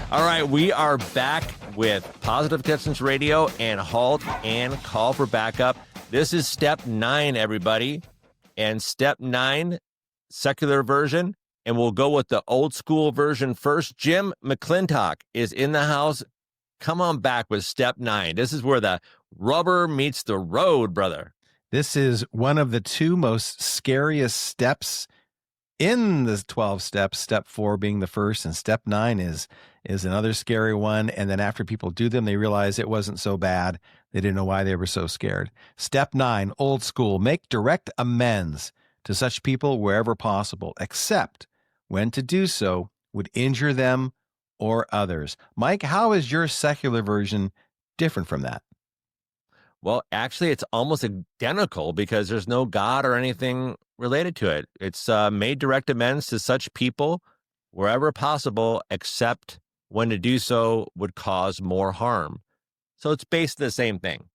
All right, we are back with Positive Distance Radio and HALT and Call for Backup. This is Step 9, everybody. And Step 9, secular version. And we'll go with the old school version first. Jim McLintock is in the house. Come on back with Step 9. This is where the rubber meets the road, brother. This is one of the two most scariest steps in the 12 steps, Step 4 being the first, and Step 9 is another scary one. And then after people do them, they realize it wasn't so bad. They didn't know why they were so scared. Step 9, old school, make direct amends to such people wherever possible, except when to do so would injure them or others. Mike, how is your secular version different from that? Well, actually, it's almost identical because there's no God or anything related to it. It's made direct amends to such people wherever possible, except when to do so would cause more harm. So it's based the same thing.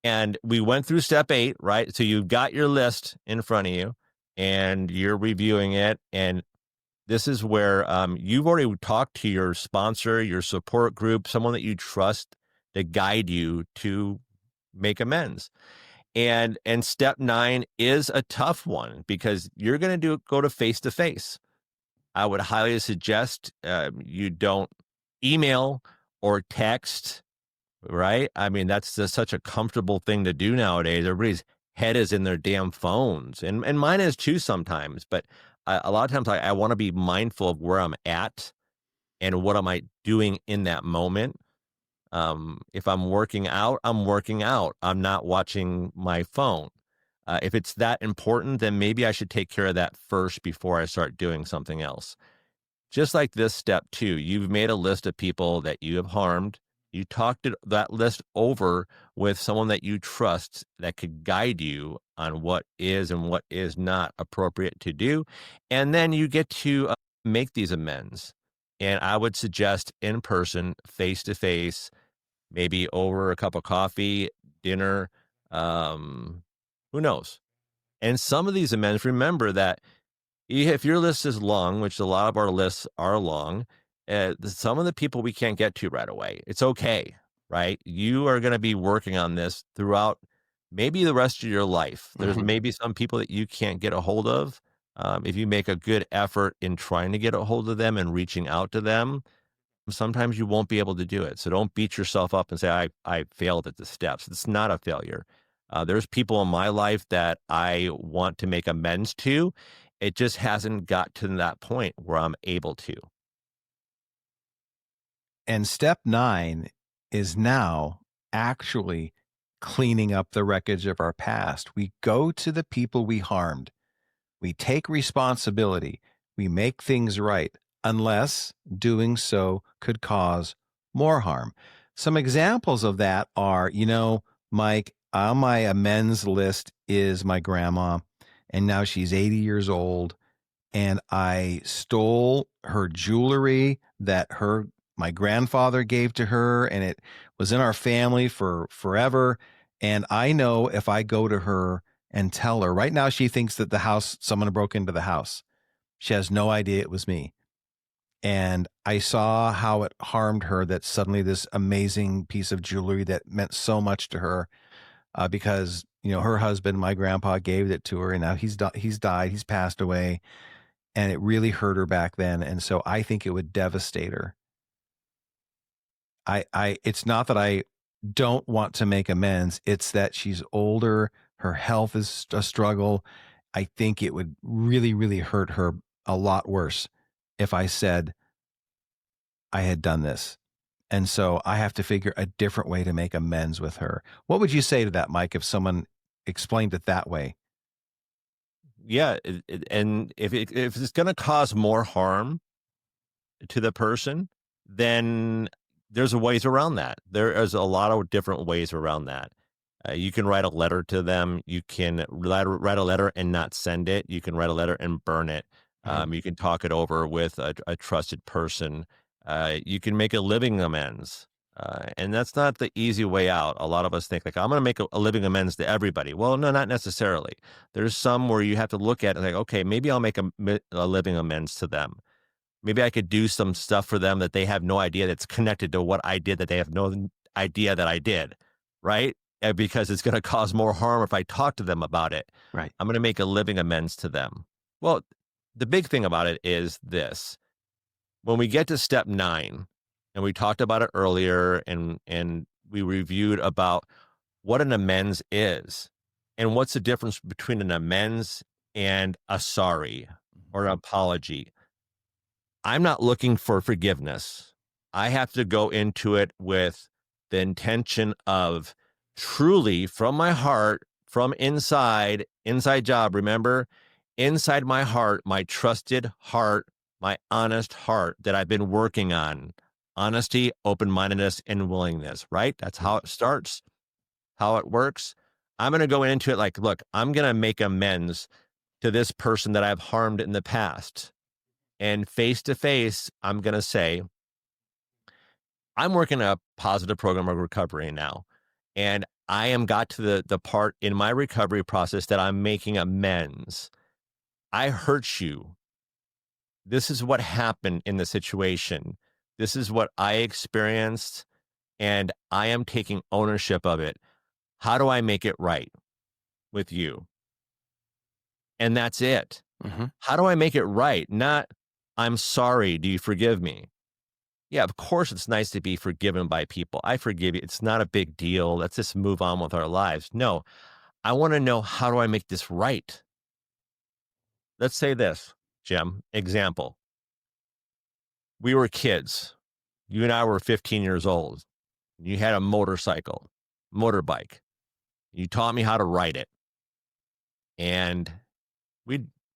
And we went through Step 8, right? So you've got your list in front of you and you're reviewing it. And this is where you've already talked to your sponsor, your support group, someone that you trust to guide you to make amends. And Step 9 is a tough one because you're going to go to face. I would highly suggest you don't email or text, right? I mean, that's just such a comfortable thing to do nowadays. Everybody's head is in their damn phones, and mine is too sometimes. But a lot of times I want to be mindful of where I'm at and what am I doing in that moment. If I'm working out, I'm working out. I'm not watching my phone. If it's that important, then maybe I should take care of that first before I start doing something else. Just like this Step 2, you've made a list of people that you have harmed. You talked that list over with someone that you trust that could guide you on what is and what is not appropriate to do. And then you get to make these amends. And I would suggest in person, face to face, maybe over a cup of coffee, dinner, who knows? And some of these amends, remember that if your list is long, which a lot of our lists are long, some of the people we can't get to right away. It's okay, right? You are going to be working on this throughout maybe the rest of your life. There's maybe some people that you can't get a hold of. If you make a good effort in trying to get a hold of them and reaching out to them, sometimes you won't be able to do it. So don't beat yourself up and say, I failed at the steps. It's not a failure. There's people in my life that I want to make amends to. It just hasn't got to that point where I'm able to. And Step 9 is now actually cleaning up the wreckage of our past. We go to the people we harmed. We take responsibility. We make things right, unless doing so could cause more harm. Some examples of that are, Mike, on my amends list is my grandma, and now she's 80 years old, and I stole her jewelry that my grandfather gave to her, and it was in our family for forever. And I know if I go to her and tell her, right now she thinks that someone broke into the house. She has no idea it was me. And I saw how it harmed her that suddenly this amazing piece of jewelry that meant so much to her, because, her husband, my grandpa, gave it to her, and now he's died, he's passed away, and it really hurt her back then. And so I think it would devastate her. It's not that I don't want to make amends. It's that she's older. Her health is a struggle. I think it would really, really hurt her a lot worse if I said I had done this. And so I have to figure a different way to make amends with her. What would you say to that, Mike, if someone explained it that way? Yeah. And if it's going to cause more harm to the person, then there's ways around that. There is a lot of different ways around that. You can write a letter to them. You can write a letter and not send it. You can write a letter and burn it. You can talk it over with a trusted person. You can make a living amends. And that's not the easy way out. A lot of us think, I'm going to make a living amends to everybody. Well, no, not necessarily. There's some where you have to look at it like, okay, maybe I'll make a living amends to them. Maybe I could do some stuff for them that they have no idea that's connected to what I did that they have no idea that I did, right? Because it's going to cause more harm if I talk to them about it. Right. I'm going to make a living amends to them. Well, the big thing about it is this. When we get to step 9, and we talked about it earlier, and we reviewed about what an amends is and what's the difference between an amends and a sorry or an apology. I'm not looking for forgiveness. I have to go into it with the intention of truly from my heart, from inside job, remember, inside my heart, my trusted heart, my honest heart that I've been working on. Honesty, open-mindedness, and willingness, right? That's how it starts, how it works. I'm going to go into it like, look, I'm going to make amends to this person that I've harmed in the past. And face to face, I'm going to say, I'm working a positive program of recovery now. And I am got to the part in my recovery process that I'm making amends. I hurt you. This is what happened in the situation. This is what I experienced, and I am taking ownership of it. How do I make it right with you? And that's it. Mm-hmm. How do I make it right? Not, I'm sorry. Do you forgive me? Yeah, of course, it's nice to be forgiven by people. I forgive you. It's not a big deal. Let's just move on with our lives. No, I want to know, how do I make this right? Let's say this, Jim, example. We were kids. You and I were 15 years old. You had a motorbike. You taught me how to ride it. And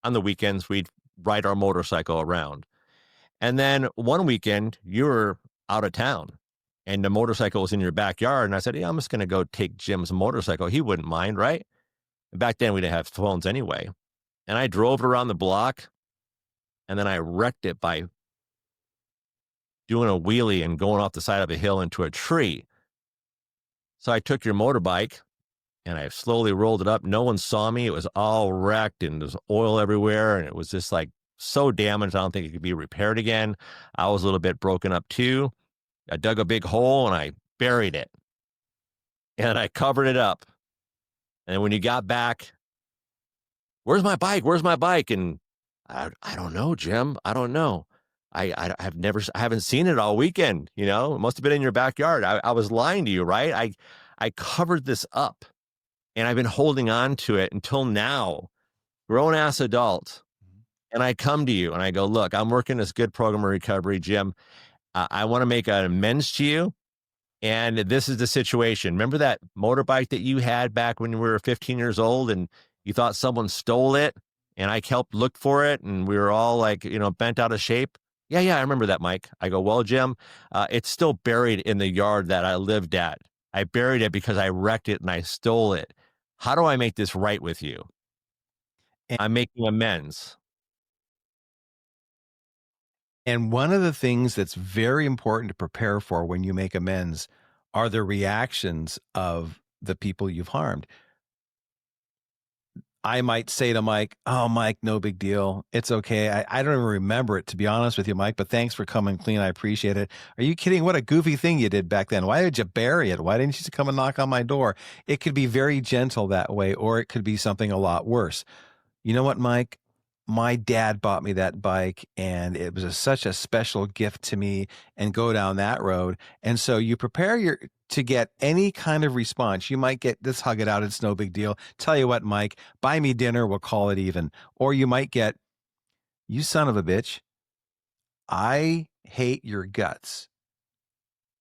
on the weekends, we'd ride our motorcycle around. And then one weekend, you were out of town and the motorcycle was in your backyard. And I said, yeah, I'm just going to go take Jim's motorcycle. He wouldn't mind, right? And back then, we didn't have phones anyway. And I drove it around the block, and then I wrecked it by doing a wheelie and going off the side of a hill into a tree. So I took your motorbike and I slowly rolled it up. No one saw me. It was all wrecked and there's oil everywhere. And it was just like so damaged. I don't think it could be repaired again. I was a little bit broken up too. I dug a big hole and I buried it and I covered it up. And when you got back, where's my bike? Where's my bike? And I don't know, Jim. I don't know. I haven't seen it all weekend. You know, it must have been in your backyard. I was lying to you, right? I covered this up and I've been holding on to it until now, grown ass adult. And I come to you and I go, look, I'm working this good program of recovery, Jim. I want to make an amends to you. And this is the situation. Remember that motorbike that you had back when you were 15 years old and you thought someone stole it and I helped look for it and we were all like, bent out of shape? Yeah, I remember that, Mike. I go, well, Jim, it's still buried in the yard that I lived at. I buried it because I wrecked it and I stole it. How do I make this right with you? I'm making amends. And one of the things that's very important to prepare for when you make amends are the reactions of the people you've harmed. I might say to Mike, oh, Mike, no big deal. It's okay. I don't even remember it, to be honest with you, Mike, but thanks for coming clean. I appreciate it. Are you kidding? What a goofy thing you did back then. Why did you bury it? Why didn't you just come and knock on my door? It could be very gentle that way, or it could be something a lot worse. You know what, Mike? My dad bought me that bike and it was such a special gift to me, and go down that road. And so you prepare to get any kind of response. You might get this, hug it out. It's no big deal. Tell you what, Mike, buy me dinner. We'll call it even. Or you might get, you son of a bitch. I hate your guts.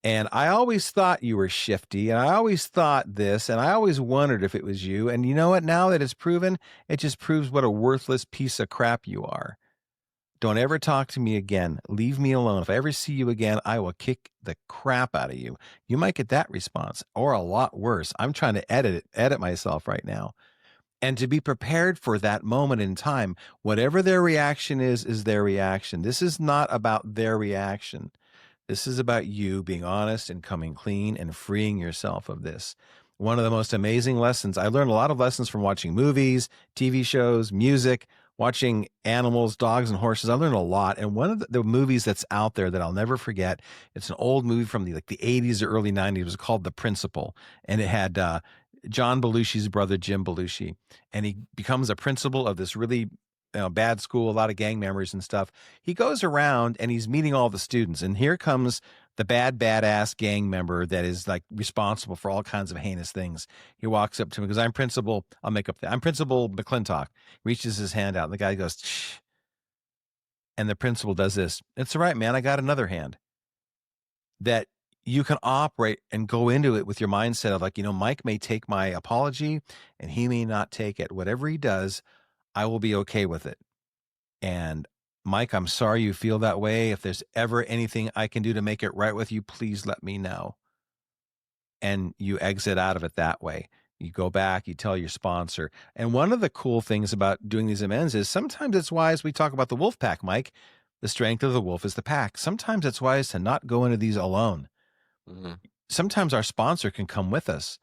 And I always thought you were shifty, and I always thought this, and I always wondered if it was you. And you know what? Now that it's proven, it just proves what a worthless piece of crap you are. Don't ever talk to me again. Leave me alone. If I ever see you again, I will kick the crap out of you. You might get that response, or a lot worse. I'm trying to edit myself right now. And to be prepared for that moment in time, whatever their reaction is their reaction. This is not about their reaction. This is about you being honest and coming clean and freeing yourself of this. One of the most amazing lessons, I learned a lot of lessons from watching movies, TV shows, music. watching animals, dogs and horses. I learned a lot. And one of the movies that's out there that I'll never forget, it's an old movie from the 80s or early 90s. It was called The Principal. And it had John Belushi's brother, Jim Belushi. And he becomes a principal of this really bad school, a lot of gang members and stuff. He goes around and he's meeting all the students. And here comes the badass gang member that is like responsible for all kinds of heinous things. He walks up to me because I'm Principal. I'll make up that. I'm Principal McLintock. Reaches his hand out and the guy goes, shh. And the principal does this. It's all right, man. I got another hand. That you can operate and go into it with your mindset of like, Mike may take my apology and he may not take it. Whatever he does, I will be okay with it. And Mike, I'm sorry you feel that way. If there's ever anything I can do to make it right with you, please let me know. And you exit out of it that way. You go back, you tell your sponsor. And one of the cool things about doing these amends is sometimes it's wise. We talk about the wolf pack, Mike. The strength of the wolf is the pack. Sometimes it's wise to not go into these alone. Mm-hmm. Sometimes our sponsor can come with us.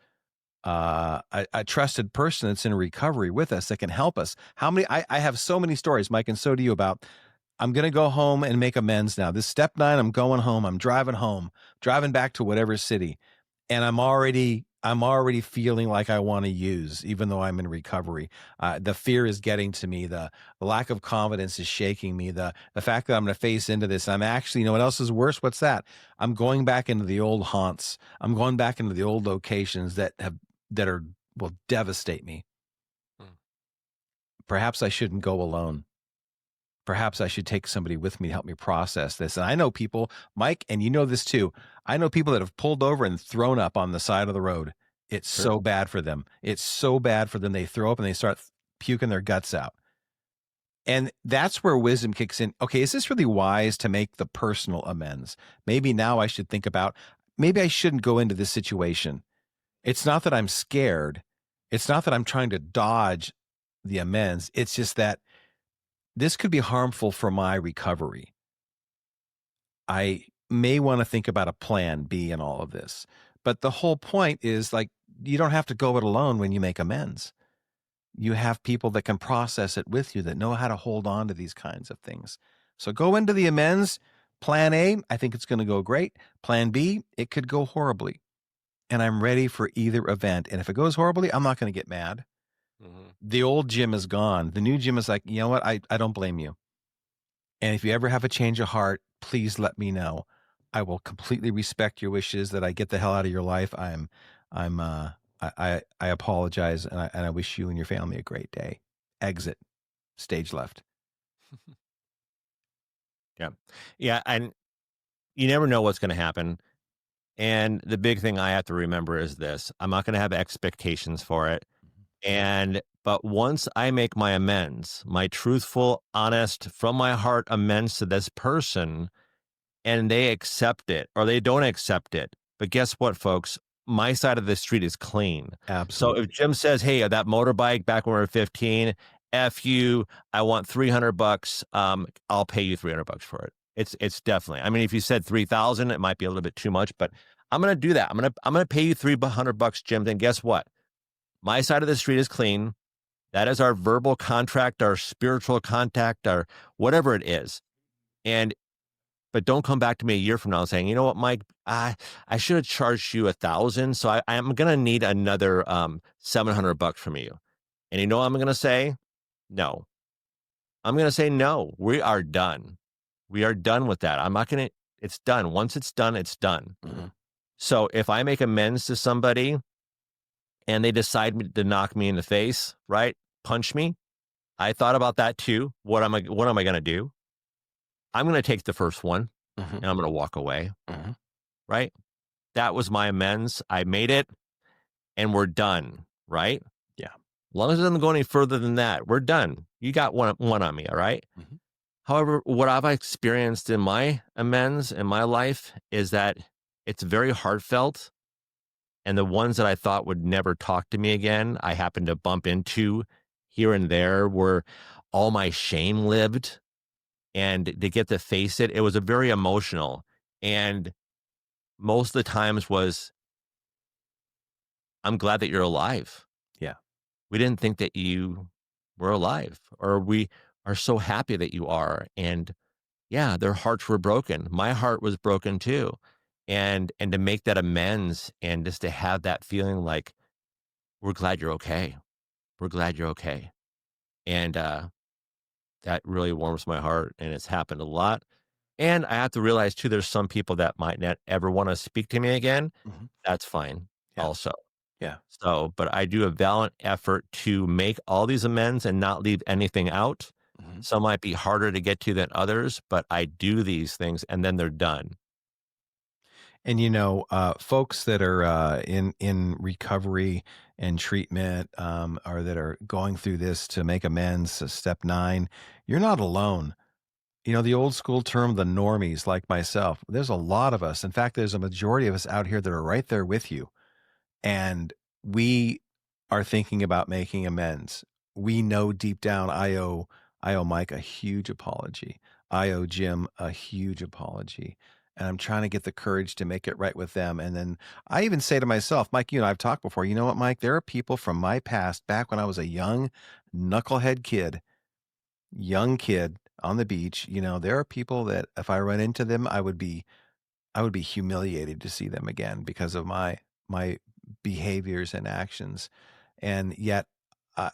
A trusted person that's in recovery with us that can help us. I have so many stories, Mike, and so do you, about I'm going to go home and make amends now. This Step-9, I'm going home. I'm driving home, driving back to whatever city. And I'm already feeling like I want to use, even though I'm in recovery. The fear is getting to me. The lack of confidence is shaking me. The fact that I'm going to face into this. I'm actually, what else is worse? What's that? I'm going back into the old haunts. I'm going back into the old locations that will devastate me. Perhaps I shouldn't go alone. Perhaps I should take somebody with me to help me process this. And I know people, Mike, and you know this too. I know people that have pulled over and thrown up on the side of the road. It's so bad for them. It's so bad for them. They throw up and they start puking their guts out. And that's where wisdom kicks in. Okay, is this really wise to make the personal amends? Maybe now I should think about, maybe I shouldn't go into this situation. It's not that I'm scared. It's not that I'm trying to dodge the amends. It's just that this could be harmful for my recovery. I may want to think about a plan B in all of this. But the whole point is like, you don't have to go it alone when you make amends. You have people that can process it with you that know how to hold on to these kinds of things. So go into the amends. Plan A, I think it's going to go great. Plan B, it could go horribly. And I'm ready for either event. And if it goes horribly, I'm not going to get mad. Mm-hmm. The old Jim is gone. The new Jim is like, you know what? I don't blame you. And if you ever have a change of heart, please let me know. I will completely respect your wishes that I get the hell out of your life. I apologize, and I wish you and your family a great day. Exit. Stage left. Yeah. And you never know what's going to happen. And the big thing I have to remember is this: I'm not going to have expectations for it. But once I make my amends, my truthful, honest, from my heart amends to this person, and they accept it or they don't accept it. But guess what, folks? My side of the street is clean. Absolutely. So if Jim says, hey, that motorbike back when we were 15, F you, I want $300. I'll pay you $300 for it. It's definitely, I mean, if you said 3,000, it might be a little bit too much, but I'm going to do that. I'm going to pay you $300, Jim. Then guess what? My side of the street is clean. That is our verbal contract, our spiritual contact, our whatever it is. But don't come back to me a year from now saying, you know what, Mike, I should have charged you 1,000. So I'm going to need another $700 from you. And you know what I'm going to say? No. I'm going to say, no, we are done. We are done with that. I'm not going to, it's done. Once it's done, it's done. Mm-hmm. So if I make amends to somebody and they decide to knock me in the face, right? Punch me. I thought about that too. What am I going to do? I'm going to take the first one, mm-hmm. and I'm going to walk away, mm-hmm. right? That was my amends. I made it, and we're done, right? Yeah. As long as it doesn't go any further than that, we're done. You got one on me, all right? Mm-hmm. However, what I've experienced in my amends in my life is that it's very heartfelt, and the ones that I thought would never talk to me again, I happened to bump into here and there where all my shame lived. And to get to face it, it was a very emotional. And most of the times was, I'm glad that you're alive. Yeah. We didn't think that you were alive, or we are so happy that you are. And yeah, their hearts were broken. My heart was broken too. And to make that amends and just to have that feeling like, we're glad you're okay. We're glad you're okay. And that really warms my heart. And it's happened a lot. And I have to realize too, there's some people that might not ever want to speak to me again. Mhm. That's fine Yeah. also. Yeah. So, but I do a valiant effort to make all these amends and not leave anything out. Mhm. Some might be harder to get to than others, but I do these things and then they're done. And folks that are in recovery and treatment, or that are going through this to make amends, so Step-9, you're not alone. The old school term, the normies, like myself. There's a lot of us. In fact, there's a majority of us out here that are right there with you, and we are thinking about making amends. We know deep down I owe Mike a huge apology. I owe Jim a huge apology. And I'm trying to get the courage to make it right with them. And then I even say to myself, Mike, I've talked before. You know what, Mike? There are people from my past, back when I was a young knucklehead young kid on the beach. There are people that if I run into them, I would be humiliated to see them again because of my behaviors and actions. And yet,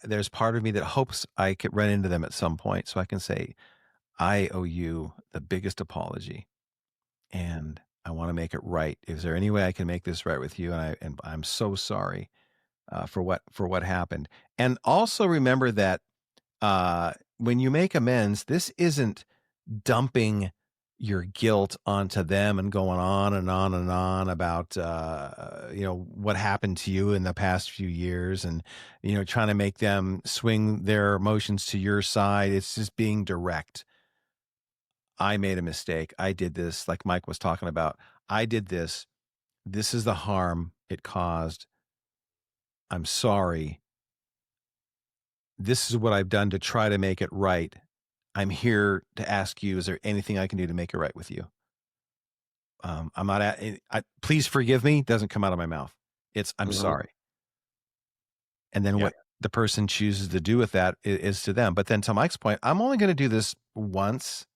there's part of me that hopes I could run into them at some point so I can say, I owe you the biggest apology, and I want to make it right. Is there any way I can make this right with you? And I'm so sorry for what happened. And also remember that when you make amends, this isn't dumping your guilt onto them and going on and on and on about what happened to you in the past few years, and trying to make them swing their emotions to your side. It's just being direct. I made a mistake. I did this, like Mike was talking about. I did this. This is the harm it caused. I'm sorry. This is what I've done to try to make it right. I'm here to ask you, is there anything I can do to make it right with you? I'm not please forgive me doesn't come out of my mouth. It's I'm Mhm. sorry. And then Yeah. what the person chooses to do with that is to them. But then to Mike's point, I'm only going to do this once,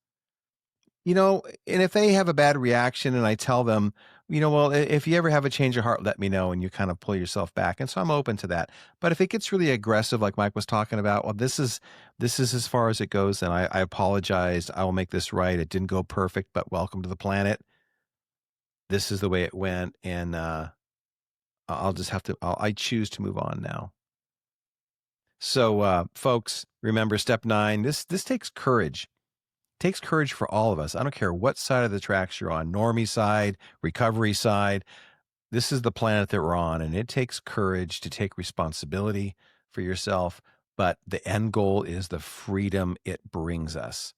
and if they have a bad reaction and I tell them, well, if you ever have a change of heart, let me know, and you kind of pull yourself back. And so I'm open to that. But if it gets really aggressive, like Mike was talking about, well, this is as far as it goes. And I apologize. I will make this right. It didn't go perfect, but welcome to the planet. This is the way it went. And I'll just have to, I choose to move on now. So, folks, remember Step-9. This takes courage. Takes courage for all of us. I don't care what side of the tracks you're on, normie side, recovery side. This is the planet that we're on, and it takes courage to take responsibility for yourself. But the end goal is the freedom it brings us.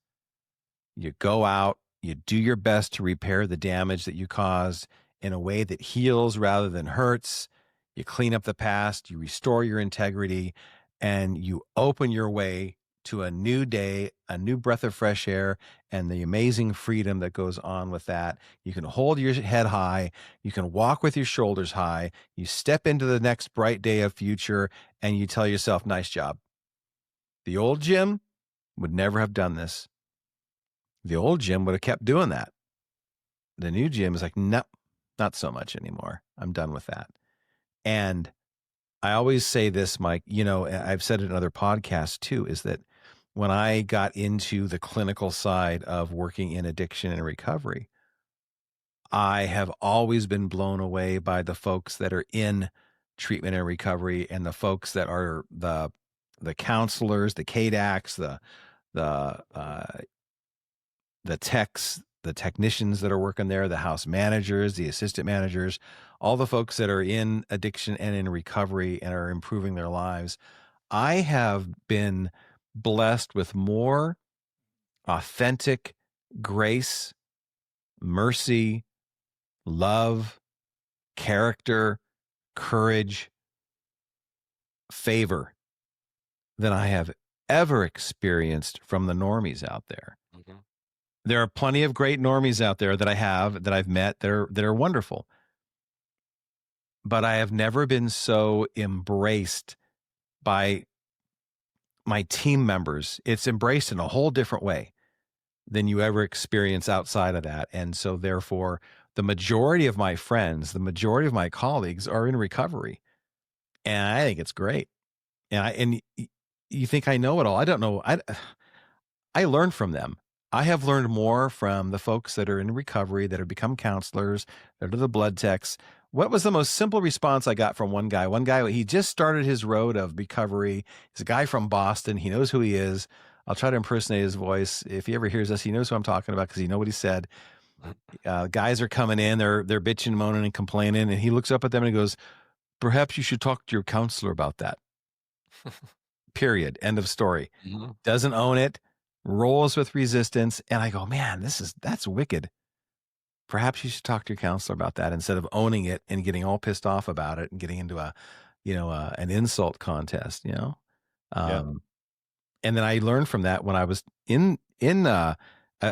You go out, you do your best to repair the damage that you caused in a way that heals rather than hurts. You clean up the past, you restore your integrity, and you open your way to a new day, a new breath of fresh air, and the amazing freedom that goes on with that. You can hold your head high, you can walk with your shoulders high, you step into the next bright day of future, and you tell yourself, nice job. The old Jim would never have done this. The old Jim would have kept doing that. The new Jim is like, no, not so much anymore. I'm done with that. And I always say this, Mike, I've said it in other podcasts too, is that when I got into the clinical side of working in addiction and recovery, I have always been blown away by the folks that are in treatment and recovery, and the folks that are the counselors, the KDACs, the the techs, the technicians that are working there, the house managers, the assistant managers, all the folks that are in addiction and in recovery and are improving their lives. I have been blessed with more authentic grace, mercy, love, character, courage, favor than I have ever experienced from the normies out there. Mhm. There are plenty of great normies out there that I've met that are wonderful. But I have never been so embraced by my team members. It's embraced in a whole different way than you ever experience outside of that. And so therefore, the majority of my friends, the majority of my colleagues are in recovery. And I think it's great. And you think I know it all. I don't know. I learn from them. I have learned more from the folks that are in recovery, that have become counselors, that are the blood techs. What was the most simple response I got from one guy? One guy, he just started his road of recovery. He's a guy from Boston. He knows who he is. I'll try to impersonate his voice. If he ever hears us, he knows who I'm talking about because he knows what he said. Guys are coming in, they're bitching, moaning, and complaining, and he looks up at them and he goes, "Perhaps you should talk to your counselor about that." Period. End of story. Mhm. Doesn't own it, rolls with resistance. And I go, man, that's wicked. Perhaps you should talk to your counselor about that instead of owning it and getting all pissed off about it and getting into an insult contest, Yeah. Um, and then I learned from that when I was in a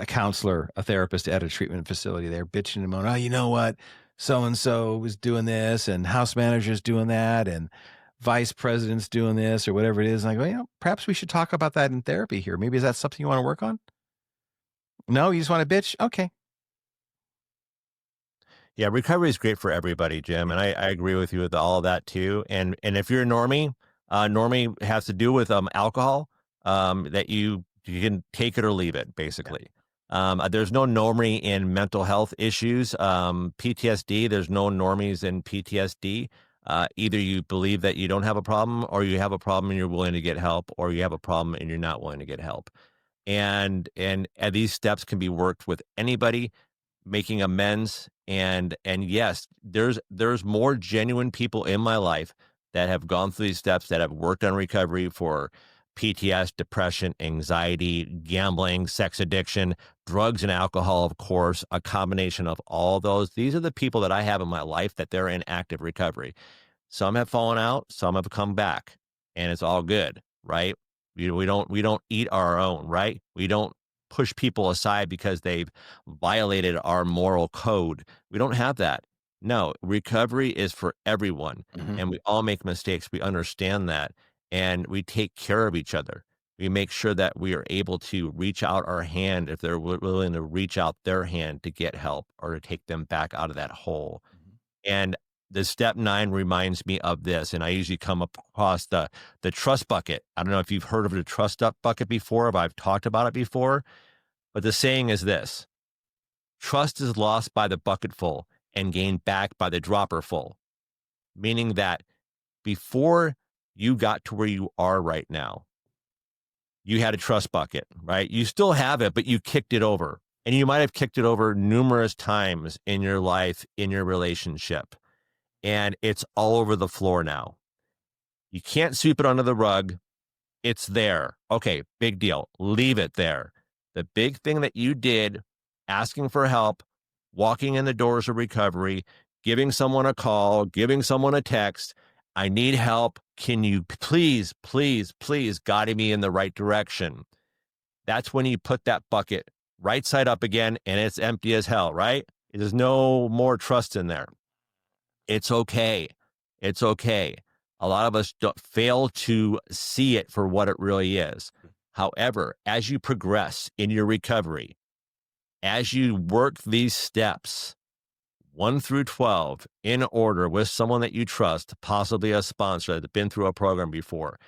counselor, a therapist at a treatment facility. They're bitching and moaning, "Oh, you know what? So and so was doing this, and house manager's doing that, and vice president's doing this, or whatever it is." And I go, perhaps we should talk about that in therapy here. Maybe is that something you want to work on? No, you just want to bitch? Okay. Yeah, recovery is great for everybody, Jim, and I agree with you with all of that too. And if you're a normie, normie has to do with alcohol, that you can take it or leave it, basically. There's no normie in mental health issues. PTSD, there's no normies in PTSD. Either you believe that you don't have a problem, or you have a problem and you're willing to get help, or you have a problem and you're not willing to get help. And these steps can be worked with anybody, making amends. And yes, there's more genuine people in my life that have gone through these steps, that have worked on recovery for PTS, depression, anxiety, gambling, sex addiction, drugs and alcohol, of course, a combination of all those. These are the people that I have in my life that they're in active recovery. Some have fallen out, some have come back, and it's all good, right? We don't eat our own, right? We don't push people aside because they've violated our moral code. We don't have that. No, recovery is for everyone, Mhm. and we all make mistakes. We understand that, and we take care of each other. We make sure that we are able to reach out our hand if they're willing to reach out their hand to get help or to take them back out of that hole. And the Step-9 reminds me of this, and I usually come across the trust bucket. I don't know if you've heard of the trust up bucket before, if I've talked about it before, but the saying is this: trust is lost by the bucketful and gained back by the dropperful. Meaning that before you got to where you are right now, you had a trust bucket, right? You still have it, but you kicked it over. And you might have kicked it over numerous times in your life, in your relationship. And it's all over the floor now. You can't sweep it under the rug. It's there. Okay, big deal. Leave it there. The big thing that you did, asking for help, walking in the doors of recovery, giving someone a call, giving someone a text, "I need help. Can you please, please, please guide me in the right direction?" That's when you put that bucket right side up again and it's empty as hell, right? There's no more trust in there. It's okay. It's okay. A lot of us fail to see it for what it really is. However, as you progress in your recovery, as you work these steps, 1 through 12, in order with someone that you trust, possibly a sponsor that's been through a program before,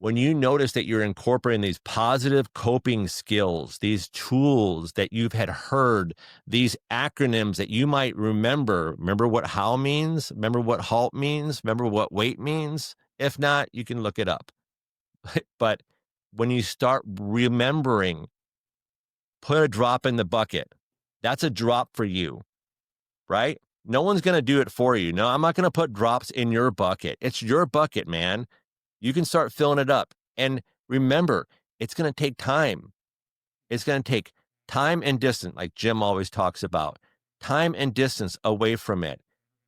when you notice that you're incorporating these positive coping skills, these tools that you've had heard, these acronyms that you might remember what HAL means, remember what HALT means, remember what WAIT means. If not, you can look it up. But when you start remembering, put a drop in the bucket. That's a drop for you, right? No one's going to do it for you. No, I'm not going to put drops in your bucket. It's your bucket, man. You can start filling it up. And remember, it's going to take time. It's going to take time and distance, like Jim always talks about, time and distance away from it.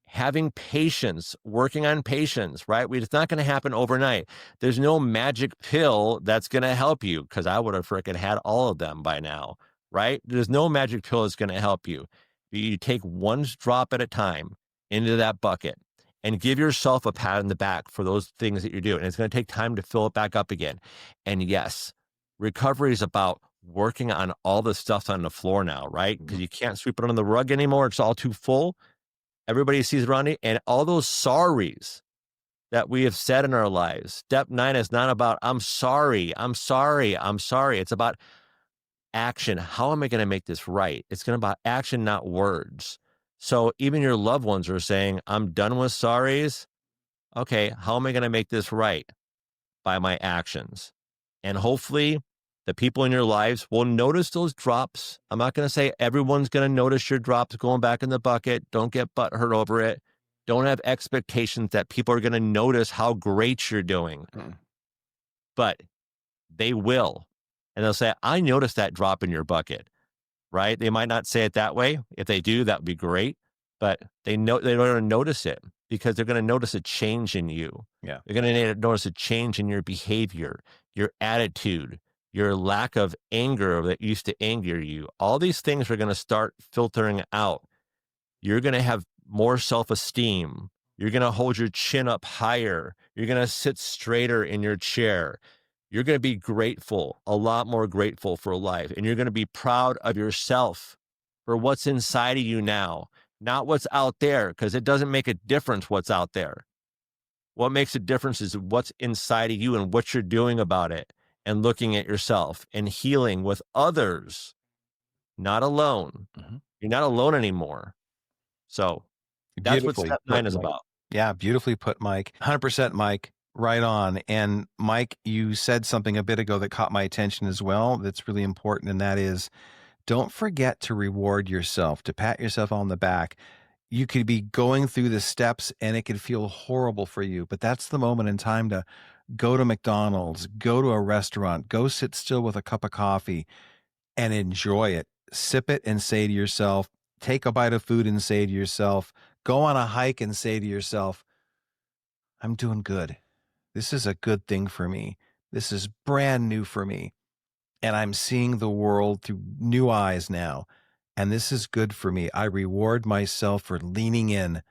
Having patience, working on patience, right? It's not going to happen overnight. There's no magic pill that's going to help you, because I would have freaking had all of them by now, right? There's no magic pill that's going to help you. You take one drop at a time into that bucket. and give yourself a pat on the back for those things that you're doing. And it's going to take time to fill it back up again. And yes, recovery is about working on all the stuff on the floor now, right? Because you can't sweep it under the rug anymore. It's all too full. Everybody sees around you, and all those sorries that we have said in our lives. Step 9 is not about, I'm sorry, I'm sorry, I'm sorry. It's about action. How am I going to make this right? It's going to be about action, not words. So even your loved ones are saying, I'm done with sorries. Okay, how am I going to make this right? By my actions. And hopefully the people in your lives will notice those drops. I'm not going to say everyone's going to notice your drops going back in the bucket. Don't get butthurt over it. Don't have expectations that people are going to notice how great you're doing. But they will. And they'll say, I noticed that drop in your bucket, right? They might not say it that way. If they do, that would be great. But they're going to notice it because they're going to notice a change in you. Yeah. They're going to notice a change in your behavior, your attitude, your lack of anger that used to anger you. All these things are going to start filtering out. You're going to have more self-esteem. You're going to hold your chin up higher. You're going to sit straighter in your chair. You're going to be grateful, a lot more grateful for life. And you're going to be proud of yourself for what's inside of you now, not what's out there, because it doesn't make a difference what's out there. What makes a difference is what's inside of you and what you're doing about it, and looking at yourself and healing with others, not alone. You're not alone anymore. So that's what Step 9 is about. Yeah, beautifully put, Mike. 100%, Mike. Right on. And Mike, you said something a bit ago that caught my attention as well. That's really important. And that is, don't forget to reward yourself, to pat yourself on the back. You could be going through the steps and it could feel horrible for you, but that's the moment in time to go to McDonald's, go to a restaurant, go sit still with a cup of coffee and enjoy it. Sip it and say to yourself, take a bite of food and say to yourself, go on a hike and say to yourself, I'm doing good. This is a good thing for me. This is brand new for me. And I'm seeing the world through new eyes now. And this is good for me. I reward myself for leaning in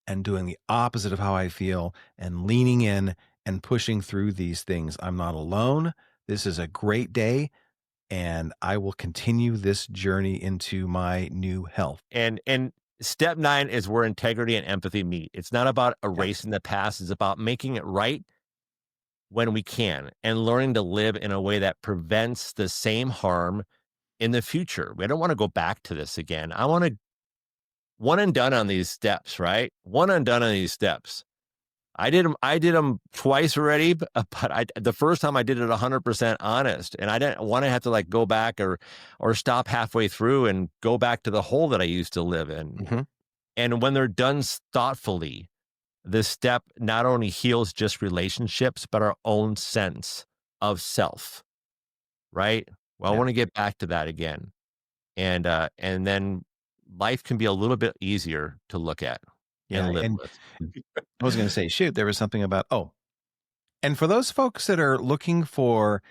and doing the opposite of how I feel and leaning in and pushing through these things. I'm not alone. This is a great day. And I will continue this journey into my new health. And Step 9 is where integrity and empathy meet. It's not about erasing the past. It's about making it right when we can and learning to live in a way that prevents the same harm in the future. We don't want to go back to this again. I want to one and done on these steps, right? One and done on these steps. I did them twice already, but the first time I did it 100% honest, and I didn't want to have to like go back or stop halfway through and go back to the hole that I used to live in. And when they're done thoughtfully, this step not only heals just relationships, but our own sense of self, right? Well, I want to get back to that again. And then life can be a little bit easier to look at and live with. I was going to say, shoot, there was something about, and for those folks that are looking for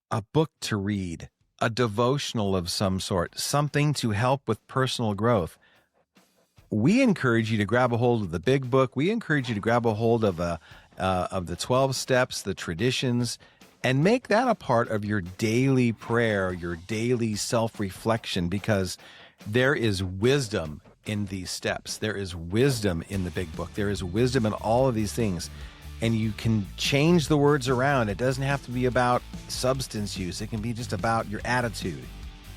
a book to read, a devotional of some sort, something to help with personal growth, we encourage you to grab a hold of the big book. We encourage you to grab a hold of the 12 steps, the traditions, and make that a part of your daily prayer, your daily self-reflection, because there is wisdom in these steps. There is wisdom in the big book. There is wisdom in all of these things. And you can change the words around. It doesn't have to be about substance use. It can be just about your attitude.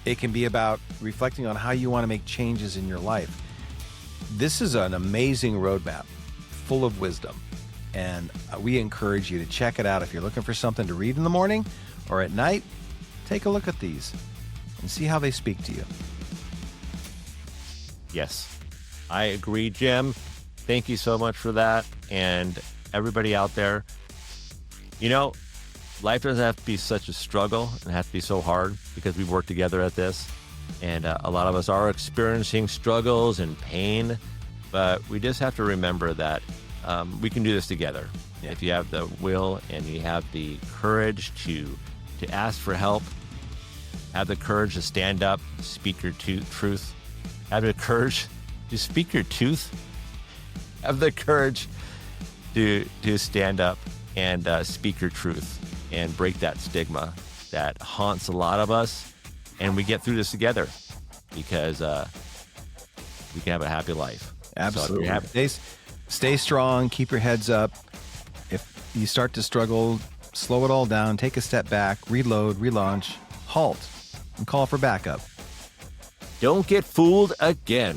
It can be about reflecting on how you want to make changes in your life. This is an amazing roadmap full of wisdom. And we encourage you to check it out. If you're looking for something to read in the morning or at night, take a look at these and see how they speak to you. Yes, I agree, Jim. Thank you so much for that. And everybody out there, life doesn't have to be such a struggle and have to be so hard because we work together at this. And a lot of us are experiencing struggles and pain, but we just have to remember that we can do this together. Yeah. If you have the will and you have the courage to ask for help, have the courage to stand up, speak your truth, have the courage to speak your truth, have the courage to stand up and speak your truth and break that stigma that haunts a lot of us. And we get through this together because we can have a happy life. Absolutely. So Stay strong. Keep your heads up. If you start to struggle, slow it all down. Take a step back. Reload. Relaunch. Halt. And call for backup. don't get fooled again.